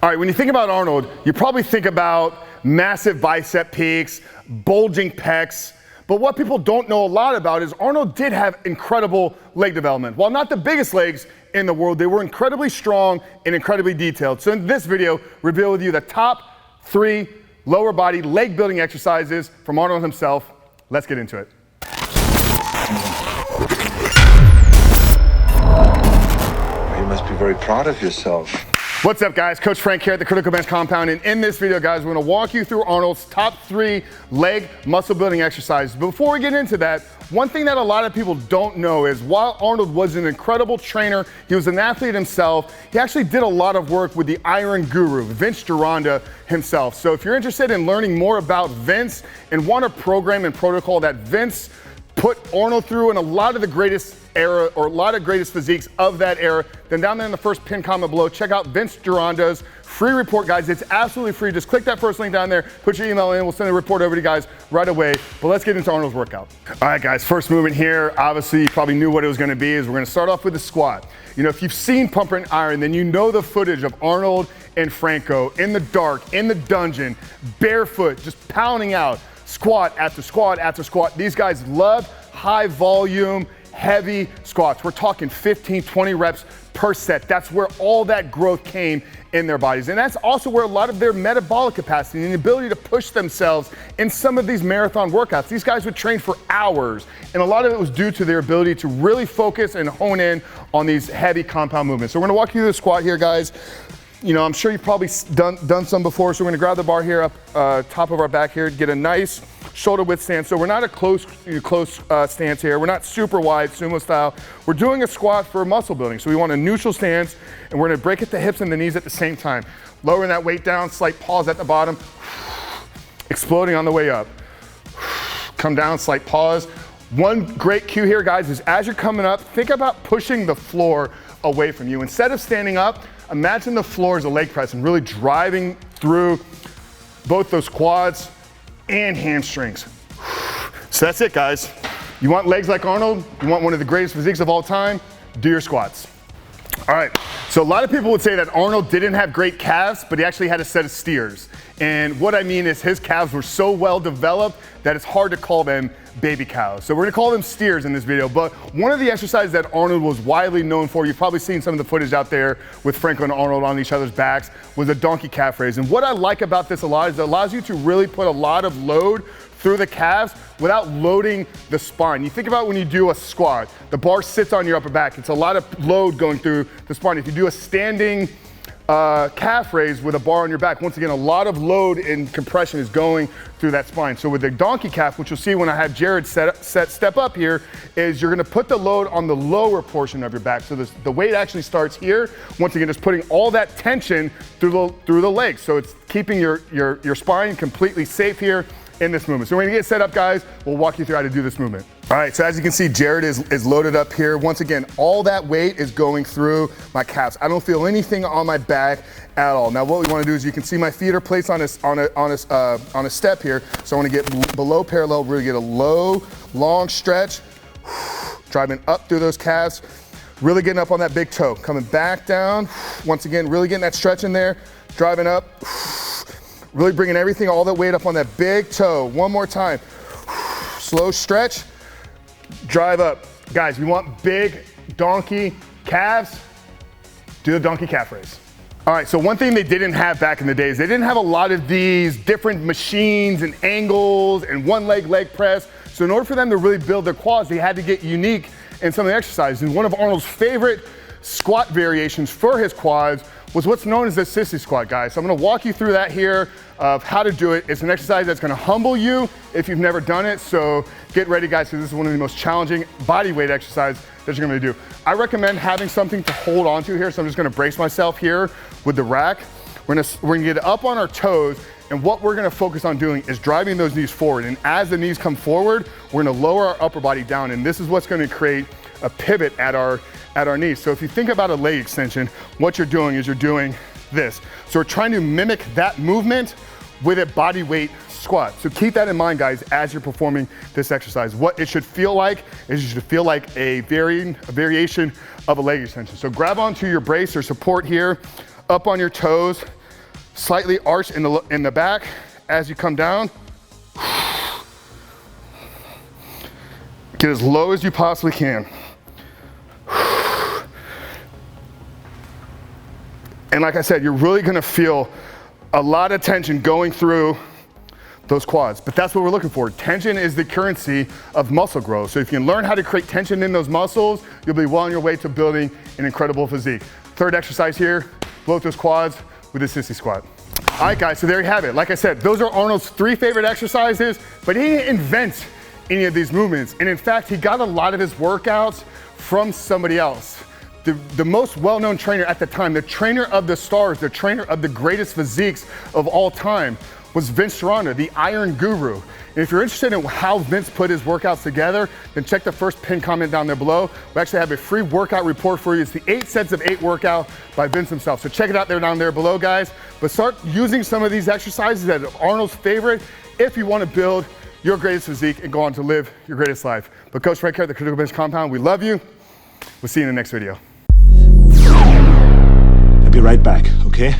All right, when you think about Arnold, you probably think about massive bicep peaks, bulging pecs, but what people don't know a lot about is Arnold did have incredible leg development. While not the biggest legs in the world, they were incredibly strong and incredibly detailed. So in this video, reveal with you the top 3 lower body leg building exercises from Arnold himself. Let's get into it. You must be very proud of yourself. What's up, guys? Coach Frank here at the Critical Bench Compound, and in this video, guys, we're gonna walk you through Arnold's top 3 leg muscle building exercises. But before we get into that, one thing that a lot of people don't know is while Arnold was an incredible trainer, he was an athlete himself, he actually did a lot of work with the Iron Guru, Vince Gironda himself. So if you're interested in learning more about Vince and want a program and protocol that Vince put Arnold through in a lot of the greatest era or a lot of greatest physiques of that era, then down there in the first pinned comment below, check out Vince Gironda's free report, guys. It's absolutely free. Just click that first link down there, put your email in, we'll send a report over to you guys right away. But let's get into Arnold's workout. All right, guys, first movement here, obviously you probably knew what it was gonna be, is we're gonna start off with the squat. You know, if you've seen Pump and Iron, then you know the footage of Arnold and Franco in the dark, in the dungeon, barefoot, just pounding out, squat after squat after squat. These guys love high volume, heavy squats. We're talking 15, 20 reps per set. That's where all that growth came in their bodies. And that's also where a lot of their metabolic capacity and the ability to push themselves in some of these marathon workouts. These guys would train for hours, and a lot of it was due to their ability to really focus and hone in on these heavy compound movements. So we're gonna walk you through the squat here, guys. You know, I'm sure you've probably done some before, so we're gonna grab the bar here up top of our back here, get a nice shoulder width stance. So we're not a close stance here. We're not super wide, sumo style. We're doing a squat for muscle building. So we want a neutral stance, and we're gonna break at the hips and the knees at the same time. Lowering that weight down, slight pause at the bottom, exploding on the way up. Come down, slight pause. One great cue here, guys, is as you're coming up, think about pushing the floor away from you. Instead of standing up, imagine the floor as a leg press and really driving through both those quads and hamstrings. So that's it, guys. You want legs like Arnold? You want one of the greatest physiques of all time? Do your squats. All right, so a lot of people would say that Arnold didn't have great calves, but he actually had a set of steers. And what I mean is his calves were so well developed that it's hard to call them baby cows. So we're gonna call them steers in this video, but one of the exercises that Arnold was widely known for, you've probably seen some of the footage out there with Franco and Arnold on each other's backs, was a donkey calf raise. And what I like about this a lot is it allows you to really put a lot of load through the calves without loading the spine. You think about when you do a squat, the bar sits on your upper back. It's a lot of load going through the spine. If you do a standing calf raise with a bar on your back, once again, a lot of load and compression is going through that spine. So with the donkey calf, which you'll see when I have Jared step up here, is you're gonna put the load on the lower portion of your back. So the weight actually starts here. Once again, just putting all that tension through the legs. So it's keeping your spine completely safe here in this movement. So when you get set up, guys, we'll walk you through how to do this movement. All right, so as you can see, Jared is loaded up here. Once again, all that weight is going through my calves. I don't feel anything on my back at all. Now, what we want to do is you can see my feet are placed on a step here. So I want to get below parallel, really get a low, long stretch, driving up through those calves, really getting up on that big toe, coming back down. Once again, really getting that stretch in there, driving up, really bringing everything, all that weight up on that big toe. One more time, slow stretch. Drive up. Guys, we want big donkey calves. Do the donkey calf raise. All right, so one thing they didn't have back in the days, they didn't have a lot of these different machines and angles and one leg press. So in order for them to really build their quads, they had to get unique in some of the exercises. And one of Arnold's favorite squat variations for his quads was what's known as the Sissy Squat, guys. So I'm gonna walk you through that here of how to do it. It's an exercise that's gonna humble you if you've never done it. So get ready, guys, because this is one of the most challenging body weight exercises that you're gonna do. I recommend having something to hold on to here. So I'm just gonna brace myself here with the rack. We're gonna get up on our toes, and what we're gonna focus on doing is driving those knees forward. And as the knees come forward, we're gonna lower our upper body down. And this is what's gonna create a pivot at our knees. So if you think about a leg extension, what you're doing is you're doing this. So we're trying to mimic that movement with a body weight squat. So keep that in mind, guys, as you're performing this exercise. What it should feel like is you should feel like a variation of a leg extension. So grab onto your brace or support here, up on your toes, slightly arch in the back as you come down. Get as low as you possibly can. And like I said, you're really gonna feel a lot of tension going through those quads, but that's what we're looking for. Tension is the currency of muscle growth. So if you can learn how to create tension in those muscles, you'll be well on your way to building an incredible physique. Third exercise here, blow up those quads with a sissy squat. All right guys, so there you have it. Like I said, those are Arnold's 3 favorite exercises, but he didn't invent any of these movements. And in fact, he got a lot of his workouts from somebody else. The most well-known trainer at the time, the trainer of the stars, the trainer of the greatest physiques of all time, was Vince Gironda, the Iron Guru. And if you're interested in how Vince put his workouts together, then check the first pinned comment down there below. We actually have a free workout report for you. It's the 8 sets of 8 workout by Vince himself. So check it out there down there below, guys. But start using some of these exercises that are Arnold's favorite if you want to build your greatest physique and go on to live your greatest life. But Coach Frank here at the Critical Bench Compound, we love you. We'll see you in the next video. I'll be right back, okay?